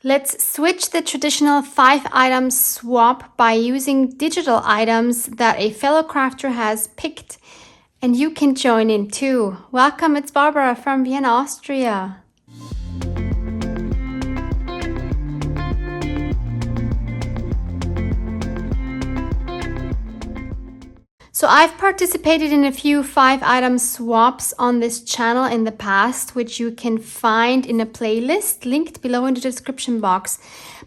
Let's switch the traditional 5-item swap by using digital items that a fellow crafter has picked, and you can join in too. Welcome, it's Barbara from Vienna, Austria. So I've participated in a few 5-item swaps on this channel in the past, which you can find in a playlist linked below in the description box.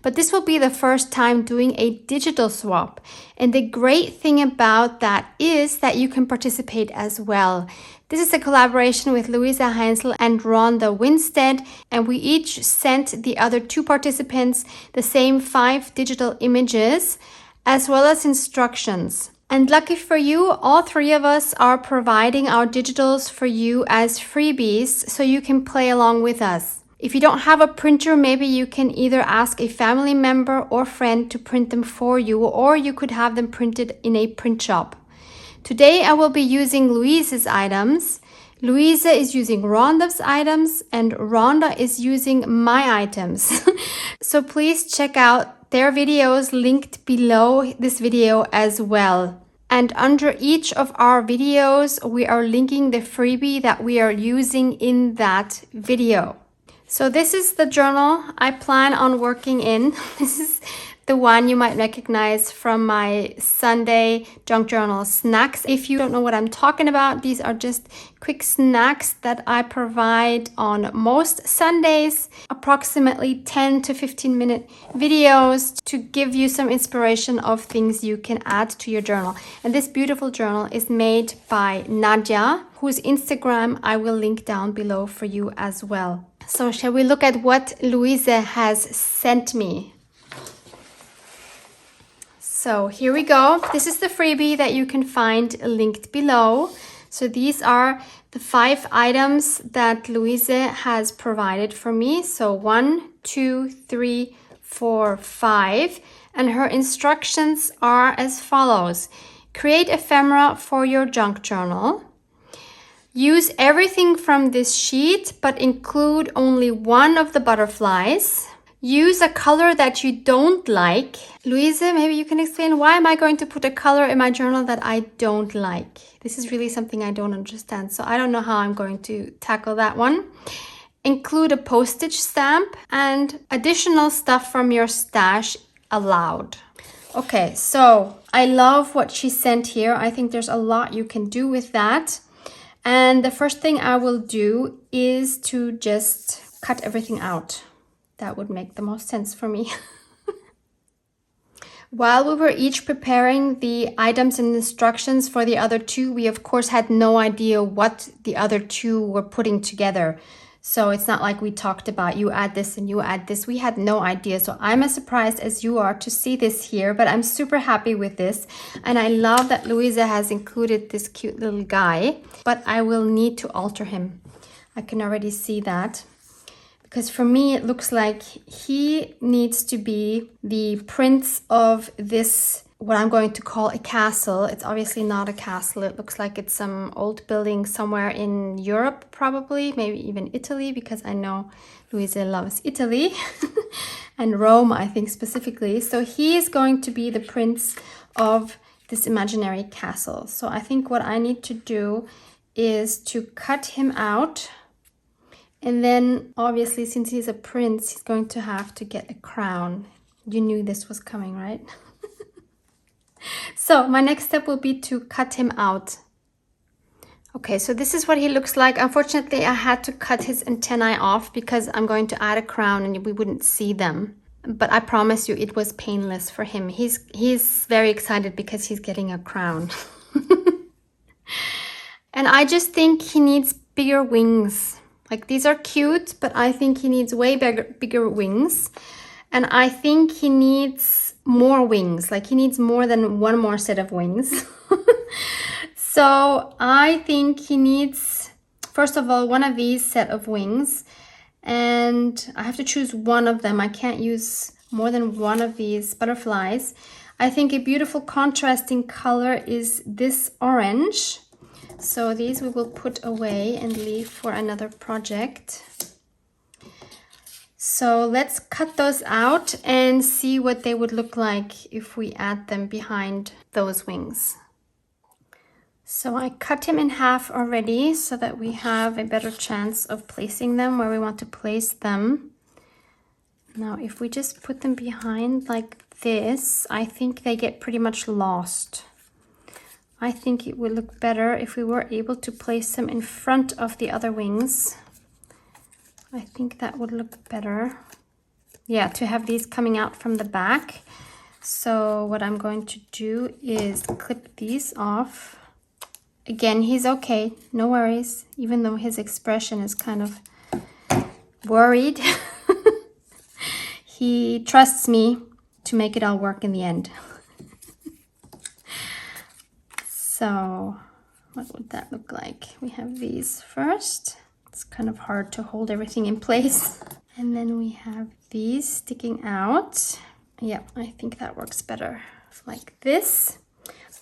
But this will be the first time doing a digital swap. And the great thing about that is that you can participate as well. This is a collaboration with Louisa Heinzel and Rhonda Winstead, and we each sent the other 2 participants the same 5 digital images as well as instructions. And lucky for you, all 3 of us are providing our digitals for you as freebies so you can play along with us. If you don't have a printer, maybe you can either ask a family member or friend to print them for you, or you could have them printed in a print shop. Today I will be using Louise's items. Louisa is using Rhonda's items and Rhonda is using my items. So please check out their videos linked below this video as well. And under each of our videos, we are linking the freebie that we are using in that video. So this is the journal I plan on working in. This is the one you might recognize from my Sunday junk journal snacks. If you don't know what I'm talking about, these are just quick snacks that I provide on most Sundays, approximately 10 to 15 minute videos to give you some inspiration of things you can add to your journal. And this beautiful journal is made by Nadia, whose Instagram I will link down below for you as well. So shall we look at what Louisa has sent me? So here we go. This is the freebie that you can find linked below. So these are the 5 items that Louisa has provided for me. So 1, 2, 3, 4, 5. And her instructions are as follows. Create ephemera for your junk journal. Use everything from this sheet, but include only one of the butterflies. Use a color that you don't like. Louisa, maybe you can explain, why am I going to put a color in my journal that I don't like? This is really something I don't understand, so I don't know how I'm going to tackle that one. Include a postage stamp and additional stuff from your stash allowed. Okay, so I love what she sent here. I think there's a lot you can do with that. And the first thing I will do is to just cut everything out. That would make the most sense for me. While we were each preparing the items and instructions for the other 2, we of course had no idea what the other 2 were putting together. So it's not like we talked about you add this and you add this. We had no idea. So I'm as surprised as you are to see this here, but I'm super happy with this. And I love that Louisa has included this cute little guy, but I will need to alter him. I can already see that. Because for me, it looks like he needs to be the prince of this, what I'm going to call a castle. It's obviously not a castle. It looks like it's some old building somewhere in Europe, probably, maybe even Italy, because I know Louisa loves Italy and Rome, I think specifically. So he is going to be the prince of this imaginary castle. So I think what I need to do is to cut him out. And then, obviously, since he's a prince, he's going to have to get a crown. You knew this was coming, right? So, my next step will be to cut him out. Okay, so this is what he looks like. Unfortunately, I had to cut his antennae off because I'm going to add a crown and we wouldn't see them. But I promise you, it was painless for him. He's very excited because he's getting a crown. And I just think he needs bigger wings. Like, these are cute, but I think he needs way bigger wings. And I think he needs more wings. Like, he needs more than one more set of wings. So I think he needs, first of all, one of these set of wings. And I have to choose one of them. I can't use more than one of these butterflies. I think a beautiful contrasting color is this orange. So these we will put away and leave for another project. So let's cut those out and see what they would look like if we add them behind those wings. So I cut him in half already so that we have a better chance of placing them where we want to place them. Now, if we just put them behind like this, I think they get pretty much lost. I think it would look better if we were able to place them in front of the other wings. I think that would look better. Yeah, to have these coming out from the back. So what I'm going to do is clip these off. Again, he's okay, no worries, even though his expression is kind of worried. He trusts me to make it all work in the end. So what would that look like? We have these first. It's kind of hard to hold everything in place. And then we have these sticking out. Yeah, I think that works better like this.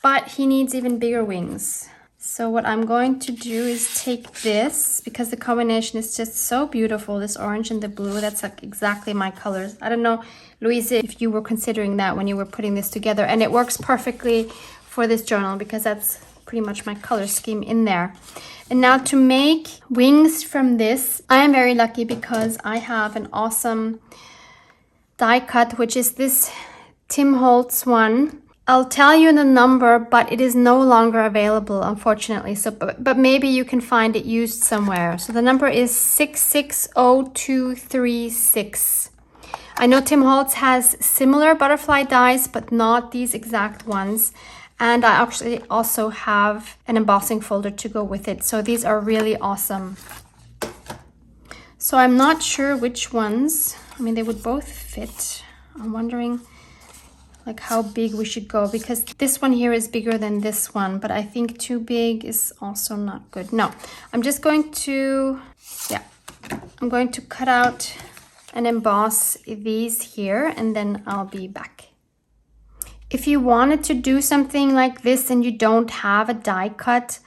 But he needs even bigger wings. So what I'm going to do is take this, because the combination is just so beautiful, this orange and the blue. That's like exactly my colors. I don't know, Louise, if you were considering that when you were putting this together. And it works perfectly for this journal because that's pretty much my color scheme in there. And now to make wings from this, I am very lucky because I have an awesome die cut, which is this Tim Holtz one. I'll tell you the number, but it is no longer available, unfortunately. So, but maybe you can find it used somewhere. So the number is 660236. I know Tim Holtz has similar butterfly dies, but not these exact ones. And I actually also have an embossing folder to go with it. So these are really awesome. So I'm not sure which ones. I mean, they would both fit. I'm wondering like how big we should go, because this one here is bigger than this one, but I think too big is also not good. No, I'm just going to, yeah, I'm going to cut out and emboss these here, and then I'll be back. If you wanted to do something like this and you don't have a die cut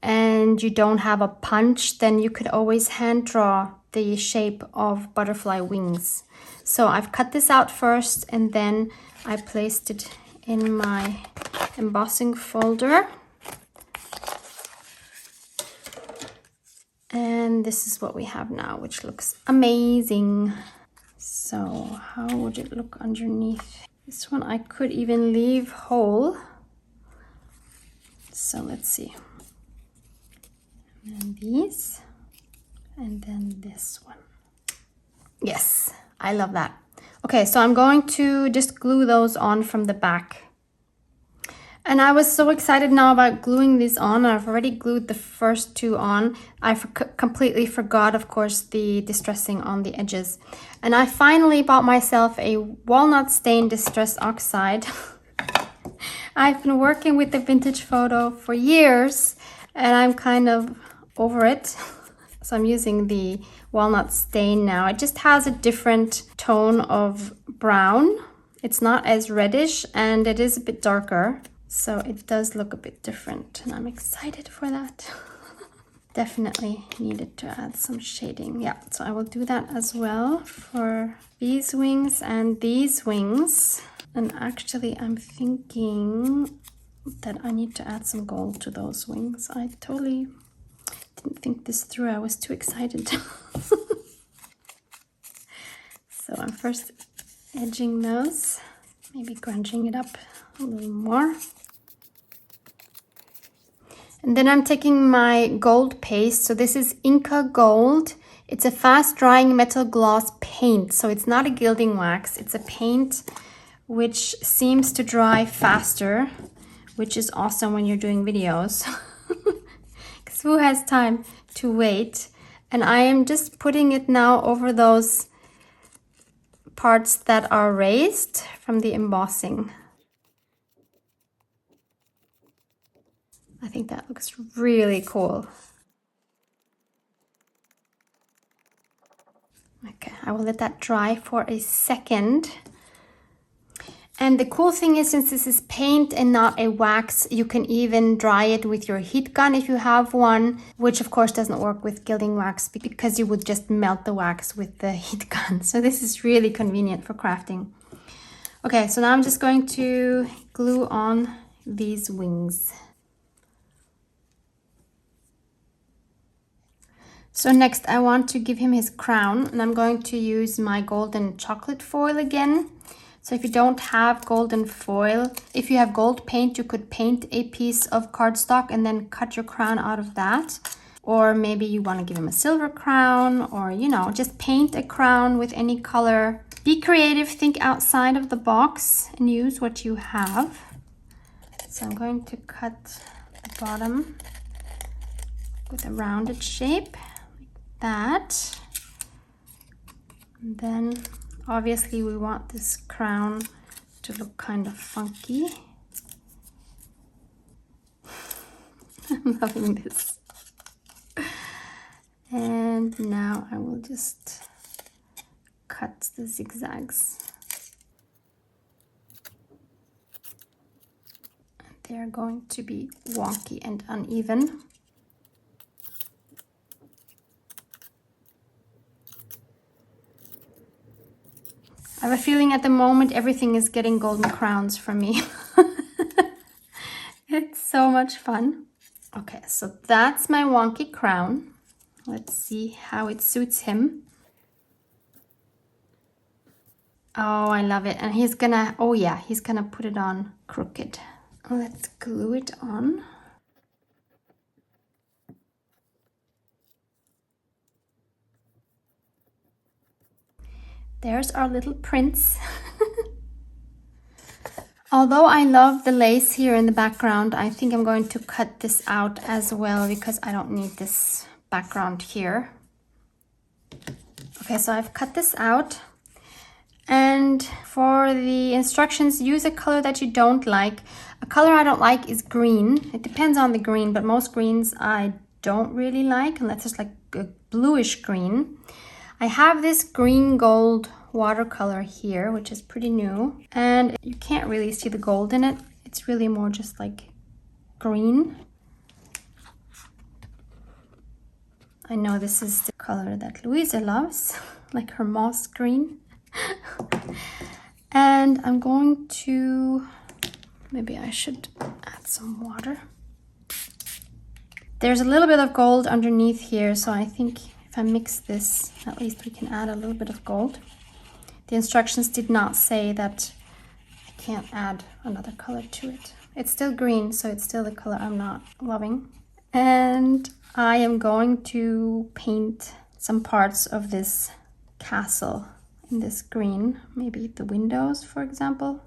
and you don't have a punch, then you could always hand draw the shape of butterfly wings. So I've cut this out first, and then I placed it in my embossing folder. And this is what we have now, which looks amazing. So how would it look underneath? This one I could even leave whole. So let's see. And then these, and then this one. Yes, I love that. Okay, so I'm going to just glue those on from the back. And I was so excited now about gluing these on. I've already glued the first two on. I completely forgot, of course, the distressing on the edges. And I finally bought myself a Walnut Stain Distress Oxide. I've been working with the vintage photo for years, and I'm kind of over it. So I'm using the Walnut Stain now. It just has a different tone of brown. It's not as reddish, and it is a bit darker. So it does look a bit different, and I'm excited for that. Definitely needed to add some shading. Yeah, so I will do that as well for these wings and these wings. And actually, I'm thinking that I need to add some gold to those wings. I totally didn't think this through. I was too excited. So I'm first edging those, maybe grunging it up a little more. And then I'm taking my gold paste. So this is Inca Gold. It's a fast drying metal gloss paint. So it's not a gilding wax. It's a paint which seems to dry faster, which is awesome when you're doing videos. Because who has time to wait? And I am just putting it now over those parts that are raised from the embossing. I think that looks really cool. Okay, I will let that dry for a second. And the cool thing is, since this is paint and not a wax, you can even dry it with your heat gun if you have one, which of course doesn't work with gilding wax because you would just melt the wax with the heat gun. So this is really convenient for crafting. Okay, so now I'm just going to glue on these wings. So next I want to give him his crown, and I'm going to use my golden chocolate foil again. So if you don't have golden foil, if you have gold paint, you could paint a piece of cardstock and then cut your crown out of that. Or maybe you want to give him a silver crown, or, you know, just paint a crown with any color. Be creative, think outside of the box and use what you have. So I'm going to cut the bottom with a rounded shape, like that. And then obviously we want this crown to look kind of funky. I'm loving this. And now I will just cut the zigzags. They are going to be wonky and uneven. I have a feeling at the moment everything is getting golden crowns from me. It's so much fun. Okay, so that's my wonky crown. Let's see how it suits him. Oh, I love it. And he's gonna, oh yeah, he's gonna put it on crooked. Let's glue it on. There's our little prince. Although I love the lace here in the background, I think I'm going to cut this out as well because I don't need this background here. Okay, so I've cut this out. And for the instructions, use a color that you don't like. A color I don't like is green. It depends on the green, but most greens I don't really like, unless it's like a bluish green. I have this green gold watercolor here, which is pretty new, and you can't really see the gold in it. It's really more just like green. I know this is the color that Louisa loves, like her moss green. And I'm going to, maybe I should add some water. There's a little bit of gold underneath here, so I think if I mix this, at least we can add a little bit of gold. The instructions did not say that I can't add another color to it. It's still green, so it's still the color I'm not loving. And I am going to paint some parts of this castle in this green, maybe the windows, for example.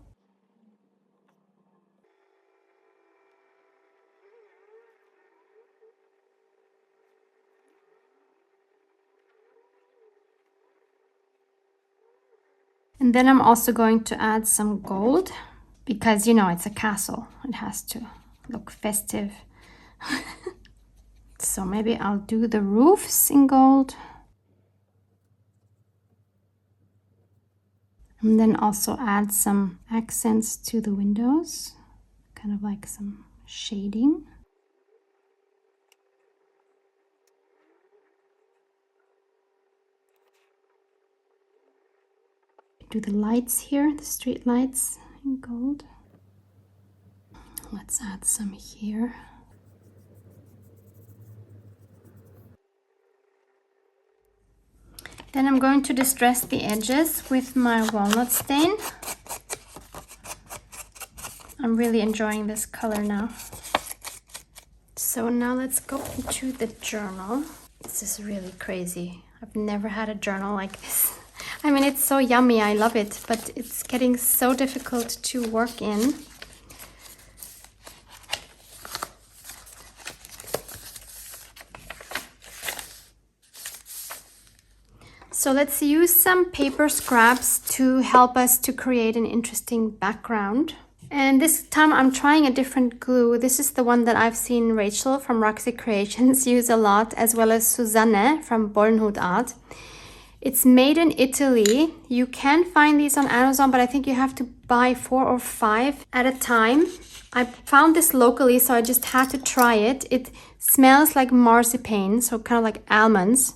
And then I'm also going to add some gold because, you know, it's a castle. It has to look festive. So maybe I'll do the roofs in gold. And then also add some accents to the windows, kind of like some shading. Do the lights here, the street lights in gold. Let's add some here. Then I'm going to distress the edges with my walnut stain. I'm really enjoying this color now. So now let's go into the journal. This is really crazy. I've never had a journal like this. I mean, it's so yummy, I love it, but it's getting so difficult to work in. So let's use some paper scraps to help us to create an interesting background. And this time I'm trying a different glue. This is the one that I've seen Rachel from Roxy Creations use a lot, as well as Susanne from Bornhut Art. It's made in Italy. You can find these on Amazon, but I think you have to buy 4 or 5 at a time. I found this locally, so I just had to try it. It smells like marzipan, so kind of like almonds.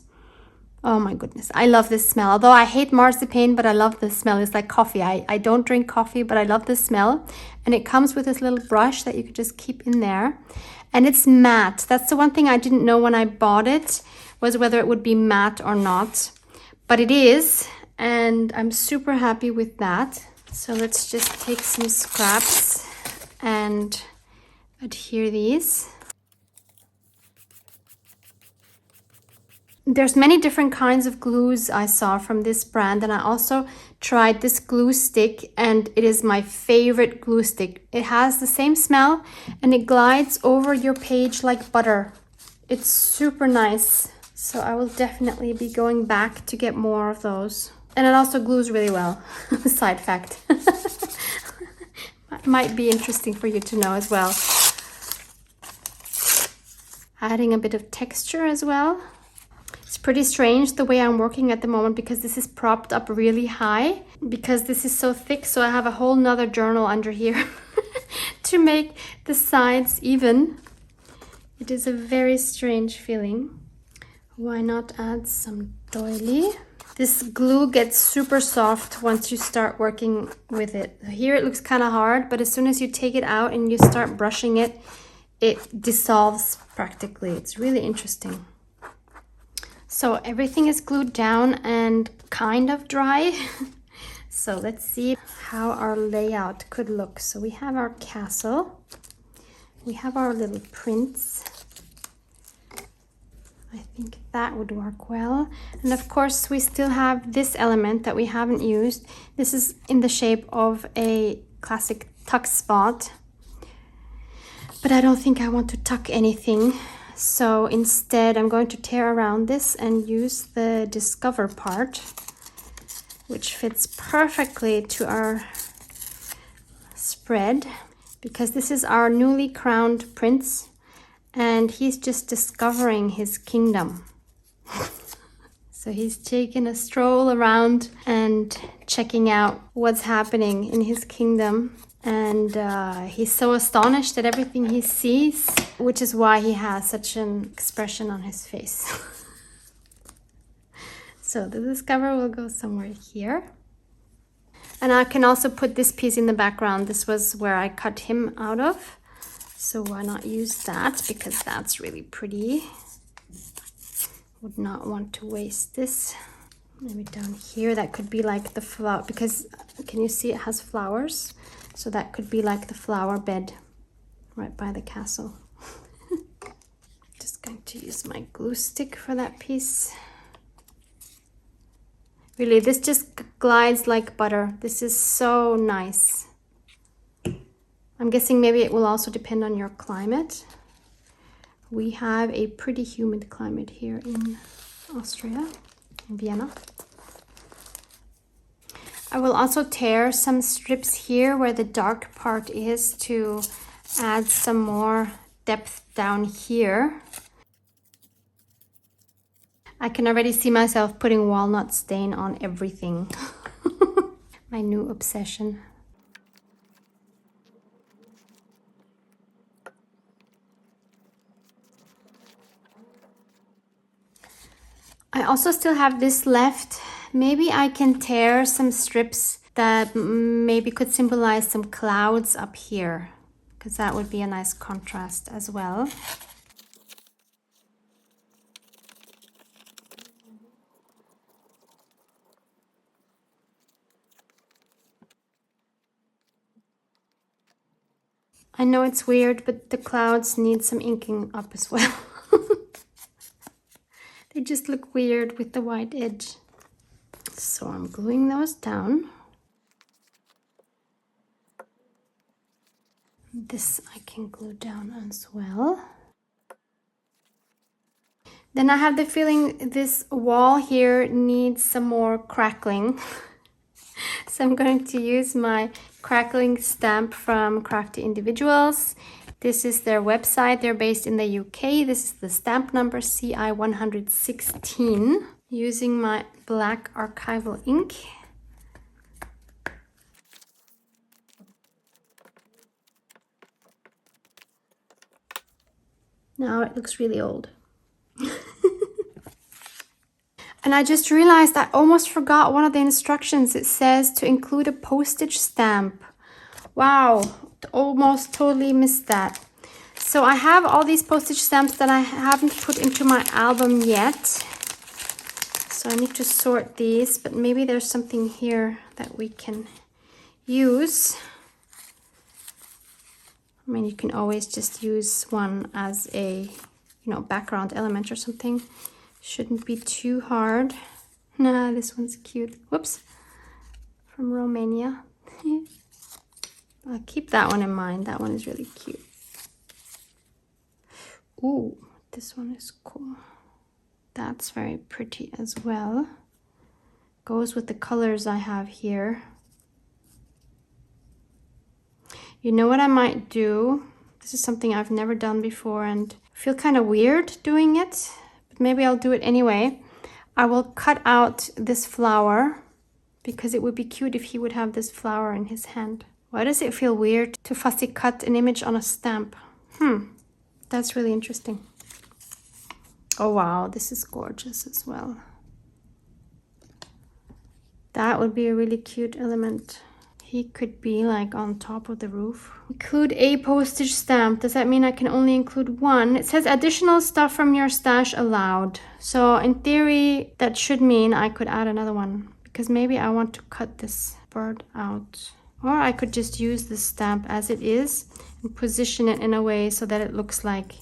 Oh my goodness, I love this smell. Although I hate marzipan, but I love the smell. It's like coffee. I don't drink coffee, but I love the smell. And it comes with this little brush that you could just keep in there. And it's matte. That's the one thing I didn't know when I bought it, was whether it would be matte or not. But it is, and I'm super happy with that. So let's just take some scraps and adhere these. There's many different kinds of glues I saw from this brand, and I also tried this glue stick, and it is my favorite glue stick. It has the same smell and it glides over your page like butter. It's super nice. So I will definitely be going back to get more of those. And it also glues really well. Side fact. Might be interesting for you to know as well. Adding a bit of texture as well. It's pretty strange the way I'm working at the moment because this is propped up really high. Because this is so thick, so I have a whole nother journal under here to make the sides even. It is a very strange feeling. Why not add some doily? This glue gets super soft once you start working with it. Here it looks kind of hard, but as soon as you take it out and you start brushing it, it dissolves practically. It's really interesting. So everything is glued down and kind of dry. So let's see how our layout could look. So we have our castle. We have our little prince. I think that would work well. And of course, we still have this element that we haven't used. This is in the shape of a classic tuck spot. But I don't think I want to tuck anything. So instead, I'm going to tear around this and use the Discover part, which fits perfectly to our spread, because this is our newly crowned prince. And he's just discovering his kingdom. So he's taking a stroll around and checking out what's happening in his kingdom. And he's so astonished at everything he sees, which is why he has such an expression on his face. So the Discover will go somewhere here. And I can also put this piece in the background. This was where I cut him out of. So why not use that, because that's really pretty. Would not want to waste this. Maybe down here, that could be like the flower, because can you see it has flowers? So that could be like the flower bed right by the castle. Just going to use my glue stick for that piece. Really, this just glides like butter. This is so nice. I'm guessing maybe it will also depend on your climate. We have a pretty humid climate here in Austria, in Vienna. I will also tear some strips here where the dark part is to add some more depth down here. I can already see myself putting walnut stain on everything. My new obsession. I also still have this left. Maybe I can tear some strips that maybe could symbolize some clouds up here, because that would be a nice contrast as well. I know it's weird, but the clouds need some inking up as well. They just look weird with the white edge. So I'm gluing those down. This I can glue down as well. Then I have the feeling this wall here needs some more crackling. So I'm going to use my Crackling Stamp from Crafty Individuals. This is their website. They're based in the UK. This is the stamp number CI116. using my black archival ink. Now it looks really old. And I just realized I almost forgot one of the instructions. It says to include a postage stamp. Wow, almost totally missed that. So I have all these postage stamps that I haven't put into my album yet. So I need to sort these, but maybe there's something here that we can use. I mean, you can always just use one as a, background element or something. Shouldn't be too hard. Nah, this one's cute. Whoops. From Romania. I'll keep that one in mind. That one is really cute. Ooh, this one is cool. That's very pretty as well. Goes with the colors I have here. You know what I might do? This is something I've never done before and I feel kind of weird doing it. Maybe I'll do it anyway. I will cut out this flower because it would be cute if he would have this flower in his hand. Why does it feel weird to fussy cut an image on a stamp? That's really interesting. Oh wow, this is gorgeous as well. That would be a really cute element. He could be like on top of the roof. Include a postage stamp. Does that mean I can only include one? It says additional stuff from your stash allowed. So in theory, that should mean I could add another one because maybe I want to cut this bird out. Or I could just use the stamp as it is and position it in a way so that it looks like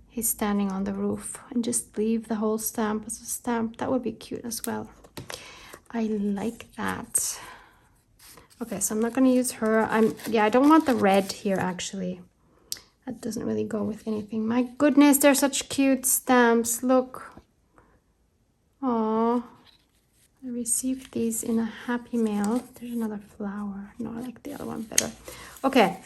he's standing on the roof and just leave the whole stamp as a stamp. That would be cute as well. I like that. Okay, so I'm not going to use her. I don't want the red here, actually. That doesn't really go with anything. My goodness, they're such cute stamps. Look. Aww. I received these in a happy mail. There's another flower. No, I like the other one better. Okay,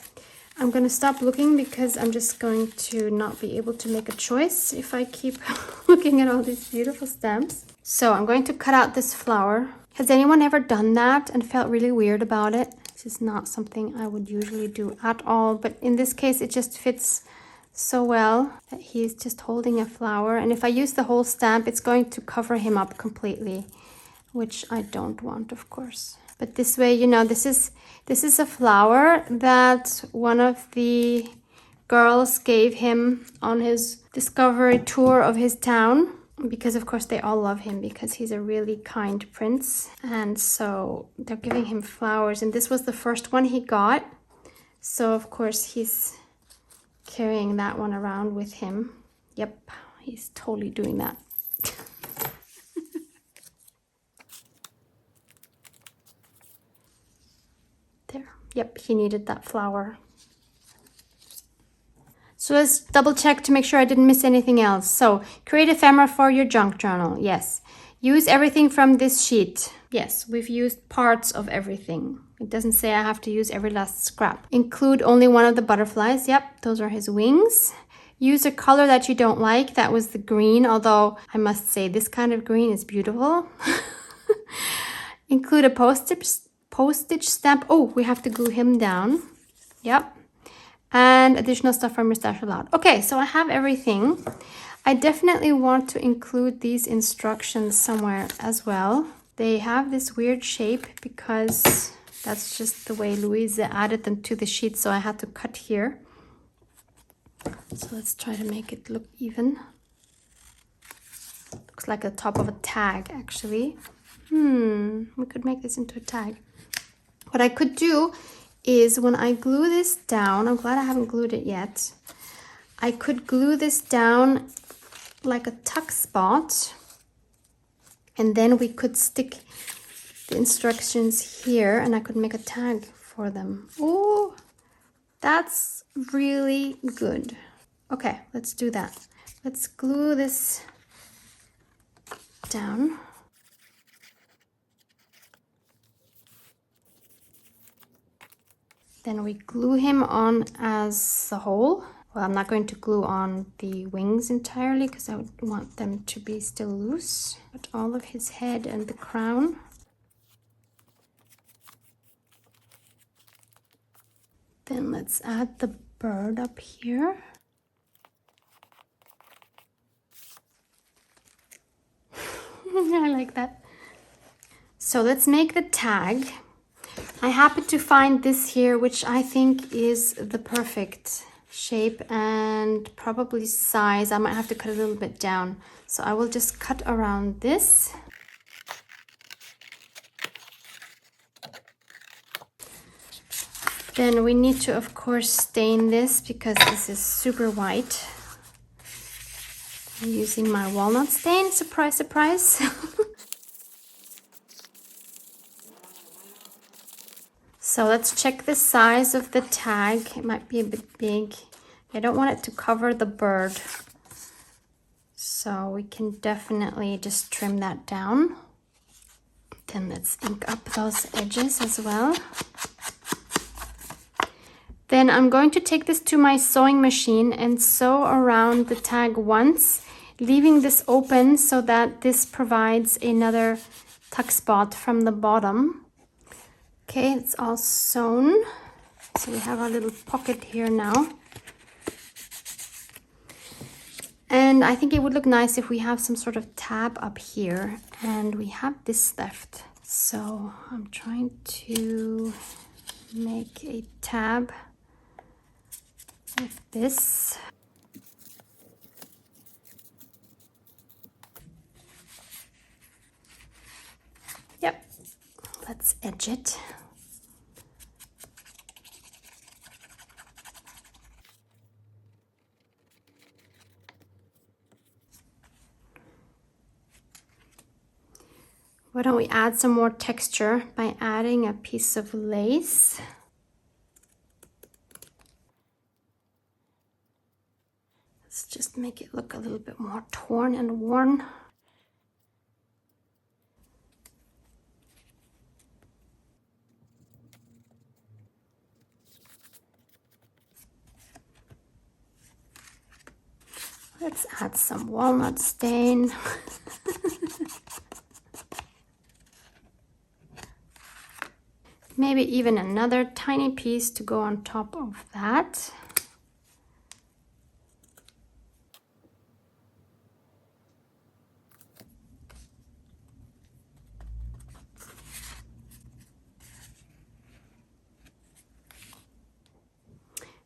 I'm going to stop looking because I'm just going to not be able to make a choice if I keep looking at all these beautiful stamps. So I'm going to cut out this flower. Has anyone ever done that and felt really weird about it? This is not something I would usually do at all, but in this case it just fits so well that he's just holding a flower. And if I use the whole stamp, it's going to cover him up completely, which I don't want, of course. But this way, this is a flower that one of the girls gave him on his discovery tour of his town. Because of course they all love him because he's a really kind prince, and so they're giving him flowers, and this was the first one he got, so of course he's carrying that one around with him. Yep, he's totally doing that. There. Yep, he needed that flower. So let's double check to make sure I didn't miss anything else. So create ephemera for your junk journal. Yes. Use everything from this sheet. Yes, we've used parts of everything. It doesn't say I have to use every last scrap. Include only one of the butterflies. Yep, those are his wings. Use a color that you don't like. That was the green, although I must say this kind of green is beautiful. Include a postage stamp. Oh, we have to glue him down. Yep. And additional stuff from your stash allowed. Okay, so I have everything. I definitely want to include these instructions somewhere as well. They have this weird shape because that's just the way Louise added them to the sheet, so I had to cut here. So let's try to make it look even. Looks like the top of a tag, actually. We could make this into a tag. What I could do is when I glue this down, I'm glad I haven't glued it yet. I could glue this down like a tuck spot, and then we could stick the instructions here and I could make a tag for them. Oh, that's really good. Okay, let's do that. Let's glue this down. Then we glue him on as a whole. Well, I'm not going to glue on the wings entirely because I would want them to be still loose. But all of his head and the crown. Then let's add the bird up here. I like that. So let's make the tag. I happened to find this here, which I think is the perfect shape and probably size. I might have to cut a little bit down. So I will just cut around this. Then we need to, of course, stain this because this is super white. I'm using my walnut stain, surprise, surprise. So let's check the size of the tag. It might be a bit big. I don't want it to cover the bird. So we can definitely just trim that down. Then let's ink up those edges as well. Then I'm going to take this to my sewing machine and sew around the tag once, leaving this open so that this provides another tuck spot from the bottom. Okay, it's all sewn. So we have our little pocket here now. And I think it would look nice if we have some sort of tab up here, and we have this left. So I'm trying to make a tab with this. Yep, let's edge it. Why don't we add some more texture by adding a piece of lace? Let's just make it look a little bit more torn and worn. Let's add some walnut stain. Maybe even another tiny piece to go on top of that.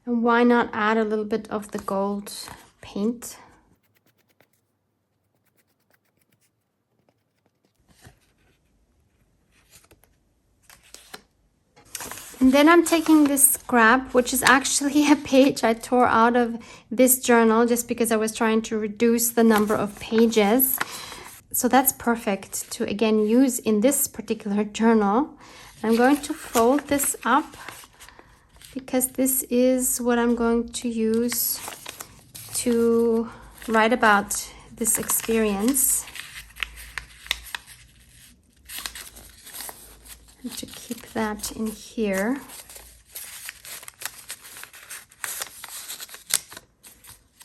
And why not add a little bit of the gold paint? And then I'm taking this scrap, which is actually a page I tore out of this journal just because I was trying to reduce the number of pages. So that's perfect to, again, use in this particular journal. I'm going to fold this up because this is what I'm going to use to write about this experience. And to keep that in here.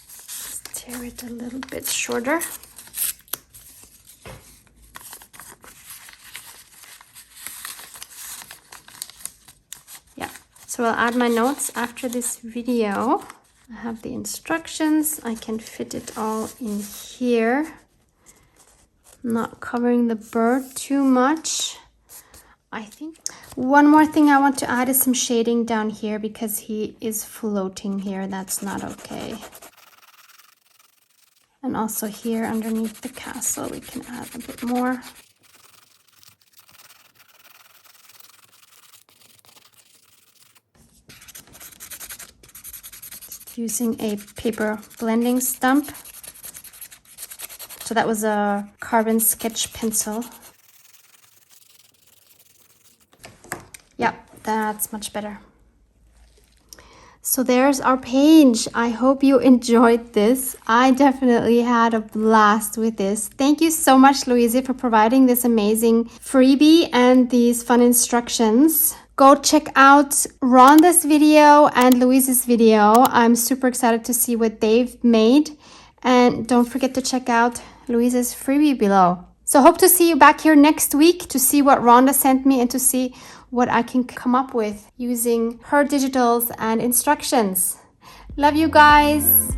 Just tear it a little bit shorter. Yeah, so I'll add my notes after this video. I have the instructions. I can fit it all in here. Not covering the bird too much. I think one more thing I want to add is some shading down here because he is floating here. That's not okay. And also here underneath the castle, we can add a bit more. Just using a paper blending stump. So that was a carbon sketch pencil. Yep, that's much better. So there's our page. I hope you enjoyed this. I definitely had a blast with this. Thank you so much, Louise, for providing this amazing freebie and these fun instructions. Go check out Rhonda's video and Louise's video. I'm super excited to see what they've made. And don't forget to check out Louise's freebie below. So hope to see you back here next week to see what Rhonda sent me and to see what I can come up with using her digitals and instructions. Love you guys.